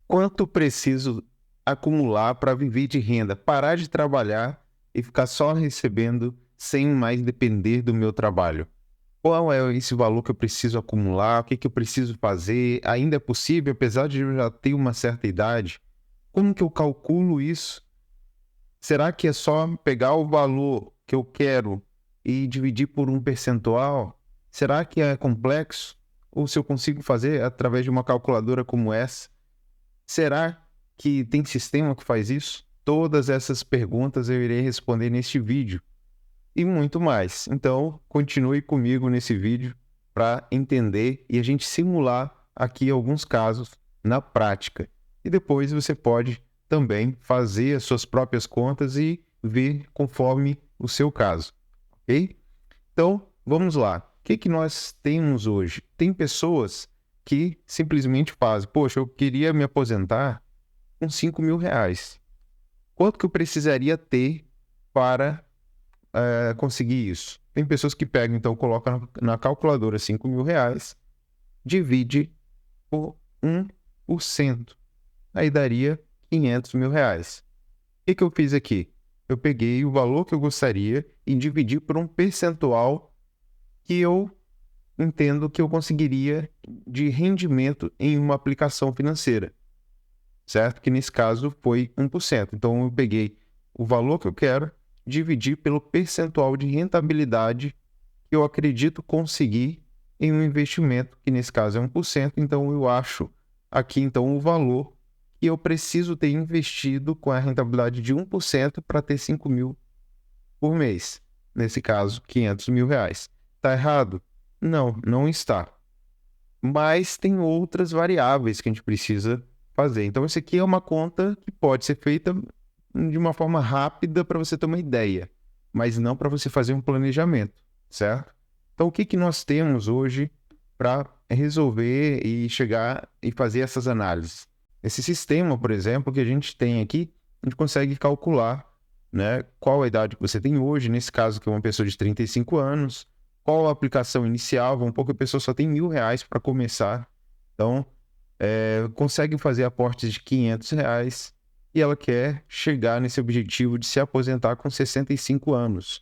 Quanto preciso acumular para viver de renda? Parar de trabalhar e ficar só recebendo sem mais depender do meu trabalho. Qual é esse valor que eu preciso acumular? O que eu preciso fazer? Ainda é possível, apesar de eu já ter uma certa idade? Como que eu calculo isso? Será que é só pegar o valor que eu quero e dividir por um percentual? Será que é complexo? Ou se eu consigo fazer através de uma calculadora como essa? Será que tem sistema que faz isso? Todas essas perguntas eu irei responder neste vídeo e muito mais. Então, continue comigo nesse vídeo para entender e a gente simular aqui alguns casos na prática. E depois você pode também fazer as suas próprias contas e ver conforme o seu caso, ok? Então, vamos lá. O que nós temos hoje? Tem pessoas que simplesmente fazem, poxa, eu queria me aposentar com R$ 5.000. Quanto que eu precisaria ter para conseguir isso? Tem pessoas que pegam, então, colocam na calculadora R$ 5.000, divide por 1%. Aí daria R$ 500.000. O que eu fiz aqui? Eu peguei o valor que eu gostaria e dividi por um percentual que eu entendo que eu conseguiria de rendimento em uma aplicação financeira, certo? Que nesse caso foi 1%. Então eu peguei o valor que eu quero, dividi pelo percentual de rentabilidade que eu acredito conseguir em um investimento, que nesse caso é 1%. Então eu acho aqui então o valor que eu preciso ter investido com a rentabilidade de 1% para ter 5.000 por mês. Nesse caso, R$ 500.000. Está errado? Não, não está. Mas tem outras variáveis que a gente precisa fazer. Então, isso aqui é uma conta que pode ser feita de uma forma rápida para você ter uma ideia, mas não para você fazer um planejamento, certo? Então, o que nós temos hoje para resolver e chegar e fazer essas análises? Esse sistema, por exemplo, que a gente tem aqui, a gente consegue calcular, né, qual a idade que você tem hoje, nesse caso que é uma pessoa de 35 anos, qual a aplicação inicial, vamos supor que a pessoa só tem R$ 1.000 para começar, então consegue fazer aportes de R$ 500 e ela quer chegar nesse objetivo de se aposentar com 65 anos,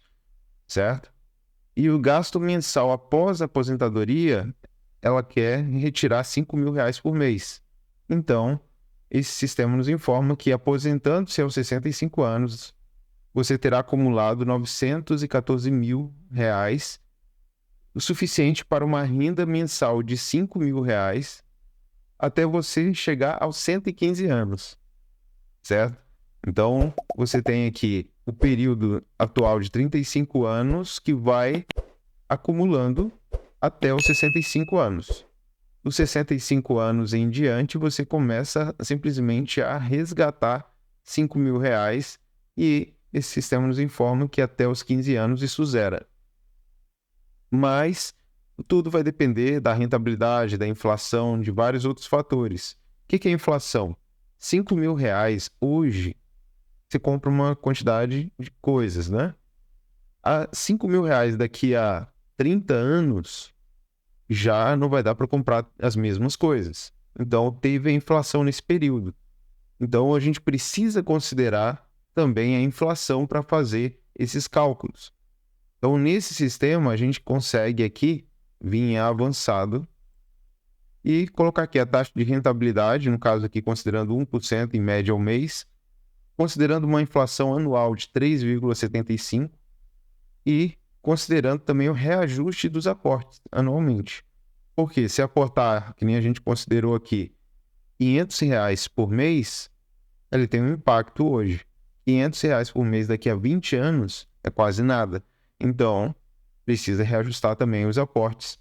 certo? E o gasto mensal após a aposentadoria, ela quer retirar R$ 5.000 por mês. Então, esse sistema nos informa que aposentando-se aos 65 anos, você terá acumulado R$ 914.000, o suficiente para uma renda mensal de R$ 5.000 até você chegar aos 115 anos, certo? Então, você tem aqui o período atual de 35 anos que vai acumulando até os 65 anos. Dos 65 anos em diante, você começa simplesmente a resgatar R$ 5.000 e esse sistema nos informa que até os 15 anos isso zera. Mas tudo vai depender da rentabilidade, da inflação, de vários outros fatores. O que é inflação? R$ 5.000 hoje, você compra uma quantidade de coisas, né? R$ 5.000 daqui a 30 anos já não vai dar para comprar as mesmas coisas. Então, teve a inflação nesse período. Então, a gente precisa considerar também a inflação para fazer esses cálculos. Então, nesse sistema, a gente consegue aqui vir em avançado e colocar aqui a taxa de rentabilidade, no caso aqui considerando 1% em média ao mês, considerando uma inflação anual de 3,75% e considerando também o reajuste dos aportes anualmente. Porque se aportar, que nem a gente considerou aqui, R$ 500 por mês, ele tem um impacto hoje. R$ 500 por mês daqui a 20 anos é quase nada. Então, precisa reajustar também os aportes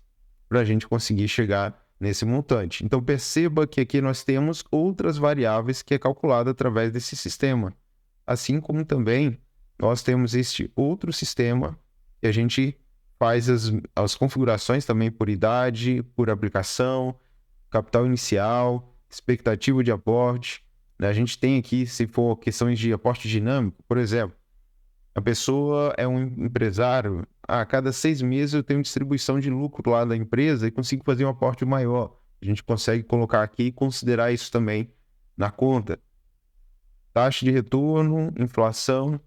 para a gente conseguir chegar nesse montante. Então, perceba que aqui nós temos outras variáveis que é calculada através desse sistema. Assim como também nós temos este outro sistema que a gente faz as configurações também por idade, por aplicação, capital inicial, expectativa de aporte. A gente tem aqui, se for questões de aporte dinâmico, por exemplo, a pessoa é um empresário, a cada 6 meses eu tenho distribuição de lucro lá da empresa e consigo fazer um aporte maior. A gente consegue colocar aqui e considerar isso também na conta. Taxa de retorno, inflação.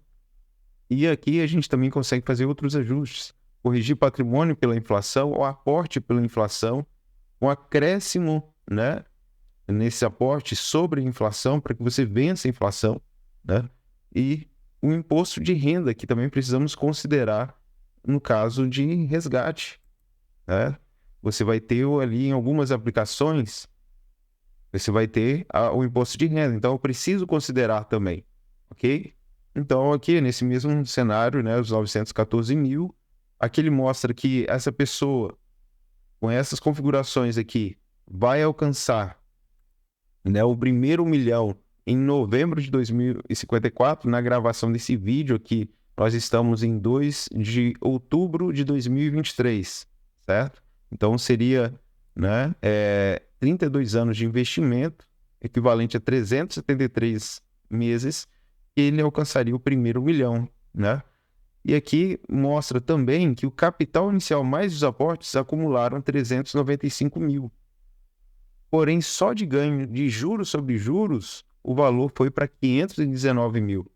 E aqui a gente também consegue fazer outros ajustes. Corrigir patrimônio pela inflação ou aporte pela inflação, um acréscimo, né, nesse aporte sobre a inflação para que você vença a inflação, né? E o imposto de renda, que também precisamos considerar no caso de resgate, né? Você vai ter ali em algumas aplicações, você vai ter o imposto de renda. Então, eu preciso considerar também, ok? Então, aqui nesse mesmo cenário, né, os 914 mil, aqui ele mostra que essa pessoa, com essas configurações aqui, vai alcançar, né, o primeiro 1 milhão em novembro de 2054, na gravação desse vídeo aqui, nós estamos em 2 de outubro de 2023, certo? Então, seria, né, 32 anos de investimento, equivalente a 373 meses, ele alcançaria o primeiro 1 milhão, né? E aqui mostra também que o capital inicial mais os aportes acumularam 395 mil. Porém, só de ganho de juros sobre juros, o valor foi para 519 mil.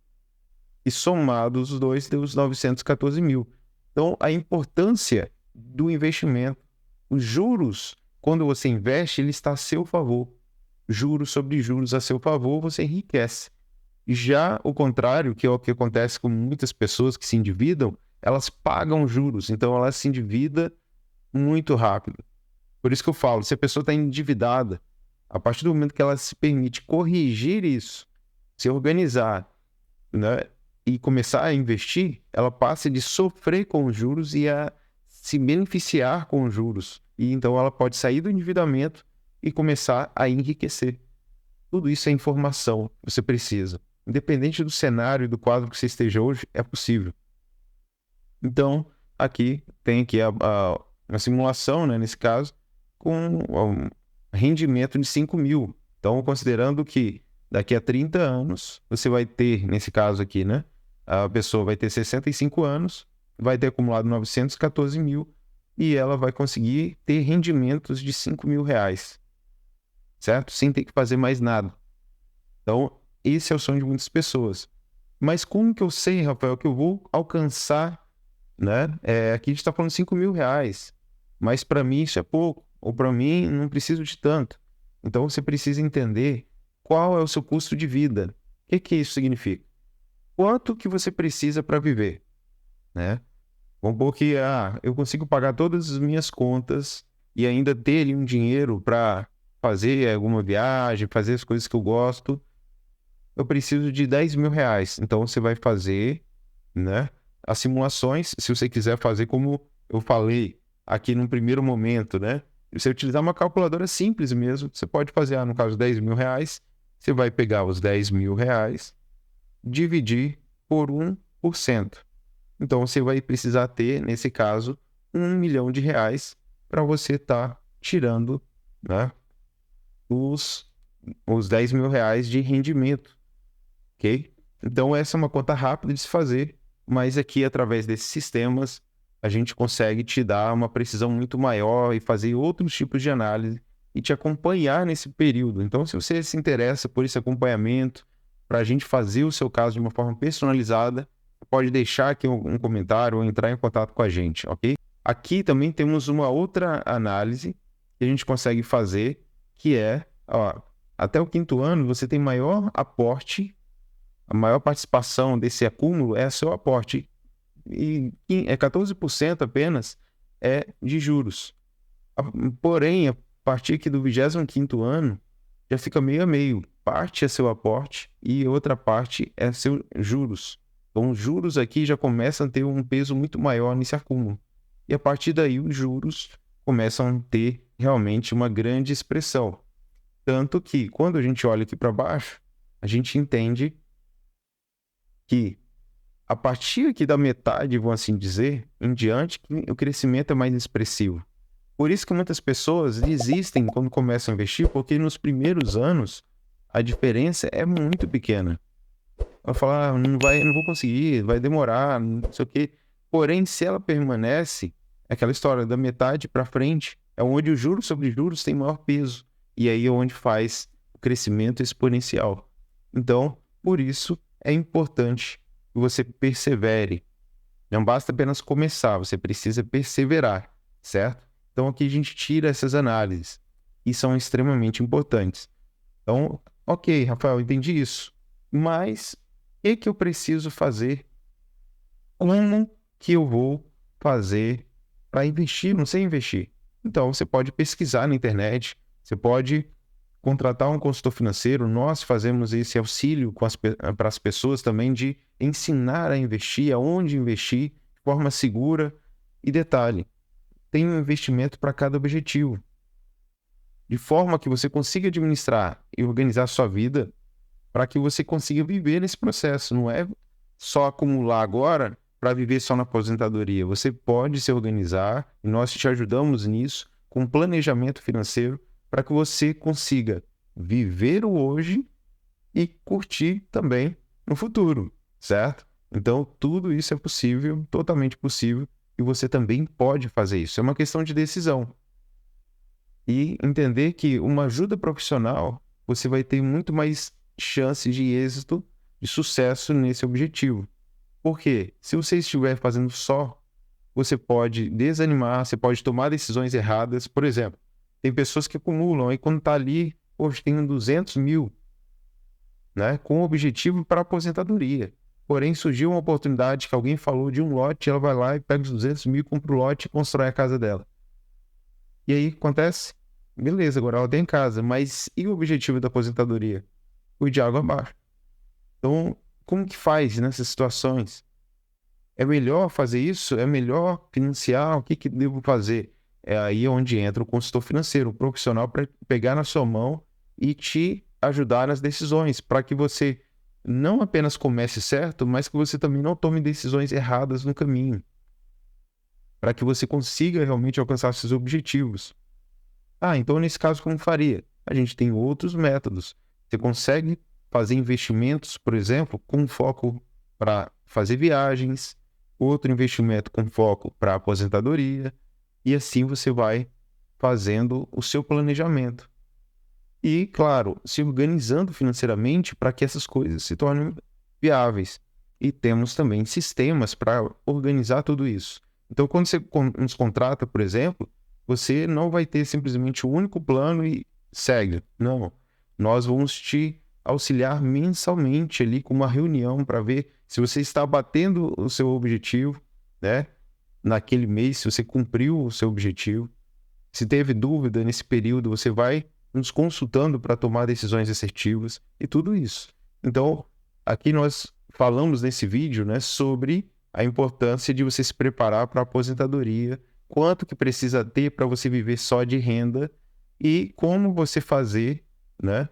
E somados os dois, deu os 914 mil. Então, a importância do investimento. Os juros, quando você investe, ele está a seu favor. Juros sobre juros a seu favor, você enriquece. Já o contrário, que é o que acontece com muitas pessoas que se endividam, elas pagam juros, então elas se endividam muito rápido. Por isso que eu falo, se a pessoa está endividada, a partir do momento que ela se permite corrigir isso, se organizar, né, e começar a investir, ela passa de sofrer com os juros e a se beneficiar com os juros. E então ela pode sair do endividamento e começar a enriquecer. Tudo isso é informação que você precisa. Independente do cenário e do quadro que você esteja hoje, é possível. Então, aqui tem aqui a simulação, né, nesse caso, com um rendimento de 5 mil. Então, considerando que daqui a 30 anos, você vai ter, nesse caso aqui, né, a pessoa vai ter 65 anos, vai ter acumulado 914 mil e ela vai conseguir ter rendimentos de 5 mil reais, certo? Sem ter que fazer mais nada. Então, esse é o sonho de muitas pessoas. Mas como que eu sei, Rafael, que eu vou alcançar, né? Aqui a gente está falando 5 mil reais, mas para mim isso é pouco, ou para mim não preciso de tanto. Então, você precisa entender qual é o seu custo de vida. O que isso significa? Quanto que você precisa para viver, né? Vamos supor que eu consigo pagar todas as minhas contas e ainda ter ali um dinheiro para fazer alguma viagem, fazer as coisas que eu gosto. Eu preciso de 10 mil reais. Então, você vai fazer, né, as simulações, se você quiser fazer como eu falei aqui no primeiro momento, né? Se você utilizar uma calculadora simples mesmo, você pode fazer, no caso, 10 mil reais, você vai pegar os 10 mil reais, dividir por 1%. Então, você vai precisar ter, nesse caso, 1 milhão de reais para você estar tirando, né, os 10 mil reais de rendimento, ok? Então, essa é uma conta rápida de se fazer, mas aqui, através desses sistemas, a gente consegue te dar uma precisão muito maior e fazer outros tipos de análise e te acompanhar nesse período. Então, se você se interessa por esse acompanhamento, para a gente fazer o seu caso de uma forma personalizada, pode deixar aqui um comentário ou entrar em contato com a gente, ok? Aqui também temos uma outra análise que a gente consegue fazer, que é, até o 5º ano, você tem maior aporte, a maior participação desse acúmulo é seu aporte, e 14% apenas é de juros. Porém, a partir aqui do 25º ano, já fica meio a meio. Parte é seu aporte e outra parte é seus juros. Então, os juros aqui já começam a ter um peso muito maior nesse acúmulo. E a partir daí, os juros começam a ter realmente uma grande expressão. Tanto que, quando a gente olha aqui para baixo, a gente entende que a partir aqui da metade, vamos assim dizer, em diante, o crescimento é mais expressivo. Por isso que muitas pessoas desistem quando começam a investir, porque nos primeiros anos a diferença é muito pequena. Ela fala, não vou conseguir, vai demorar, não sei o quê. Porém, se ela permanece, aquela história da metade para frente, é onde o juros sobre juros tem maior peso. E aí é onde faz crescimento exponencial. Então, por isso, é importante que você persevere. Não basta apenas começar, você precisa perseverar, certo? Então, aqui a gente tira essas análises, e são extremamente importantes. Então, ok, Rafael, entendi isso. Mas o que eu preciso fazer? Como que eu vou fazer para investir? Não sei investir. Então, você pode pesquisar na internet, você pode contratar um consultor financeiro. Nós fazemos esse auxílio para as pessoas também de ensinar a investir, aonde investir de forma segura. E detalhe, tem um investimento para cada objetivo, de forma que você consiga administrar e organizar a sua vida para que você consiga viver nesse processo. Não é só acumular agora para viver só na aposentadoria. Você pode se organizar e nós te ajudamos nisso com planejamento financeiro para que você consiga viver o hoje e curtir também no futuro, certo? Então, tudo isso é possível, totalmente possível, e você também pode fazer isso. É uma questão de decisão. E entender que uma ajuda profissional, você vai ter muito mais chances de êxito, de sucesso nesse objetivo. Por quê? Se você estiver fazendo só, você pode desanimar, você pode tomar decisões erradas. Por exemplo, tem pessoas que acumulam, aí quando está ali, poxa, tem 200 mil, né, com objetivo para aposentadoria. Porém, surgiu uma oportunidade que alguém falou de um lote, ela vai lá e pega os 200 mil, compra o lote e constrói a casa dela. E aí, acontece? Beleza, agora ela tem casa, mas e o objetivo da aposentadoria? O de água abaixo. Então, como que faz nessas situações? É melhor fazer isso? É melhor financiar? O que devo fazer? É aí onde entra o consultor financeiro, o profissional para pegar na sua mão e te ajudar nas decisões, para que você não apenas comece certo, mas que você também não tome decisões erradas no caminho, para que você consiga realmente alcançar seus objetivos. Então nesse caso como faria? A gente tem outros métodos. Você consegue fazer investimentos, por exemplo, com foco para fazer viagens, outro investimento com foco para aposentadoria, e assim você vai fazendo o seu planejamento. E, claro, se organizando financeiramente para que essas coisas se tornem viáveis. E temos também sistemas para organizar tudo isso. Então, quando você nos contrata, por exemplo, você não vai ter simplesmente o único plano e segue. Não. Nós vamos te auxiliar mensalmente ali com uma reunião para ver se você está batendo o seu objetivo, né? Naquele mês, se você cumpriu o seu objetivo. Se teve dúvida nesse período, você vai nos consultando para tomar decisões assertivas e tudo isso. Então, aqui nós falamos nesse vídeo, né, sobre a importância de você se preparar para a aposentadoria, quanto que precisa ter para você viver só de renda e como você fazer, né,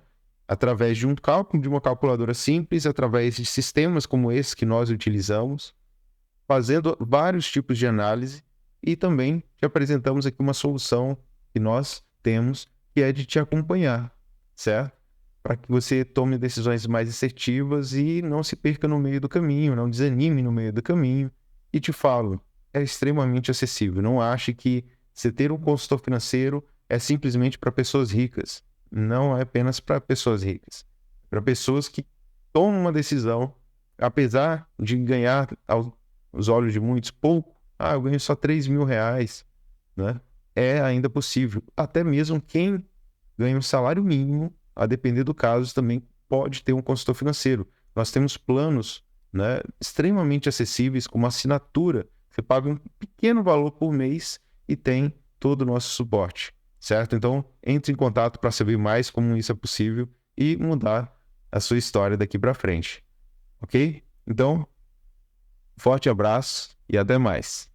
através de um cálculo, de uma calculadora simples, através de sistemas como esse que nós utilizamos, fazendo vários tipos de análise, e também te apresentamos aqui uma solução que nós temos, que é de te acompanhar, certo? Para que você tome decisões mais assertivas e não se perca no meio do caminho, não desanime no meio do caminho. E te falo, é extremamente acessível. Não ache que você ter um consultor financeiro é simplesmente para pessoas ricas. Não é apenas para pessoas ricas. É para pessoas que tomam uma decisão, apesar de ganhar aos olhos de muitos pouco, eu ganho só 3 mil reais, né? É ainda possível. Até mesmo quem ganha um salário mínimo, a depender do caso, também pode ter um consultor financeiro. Nós temos planos, né, extremamente acessíveis, com uma assinatura. Você paga um pequeno valor por mês e tem todo o nosso suporte, certo? Então, entre em contato para saber mais como isso é possível e mudar a sua história daqui para frente, ok? Então, forte abraço e até mais.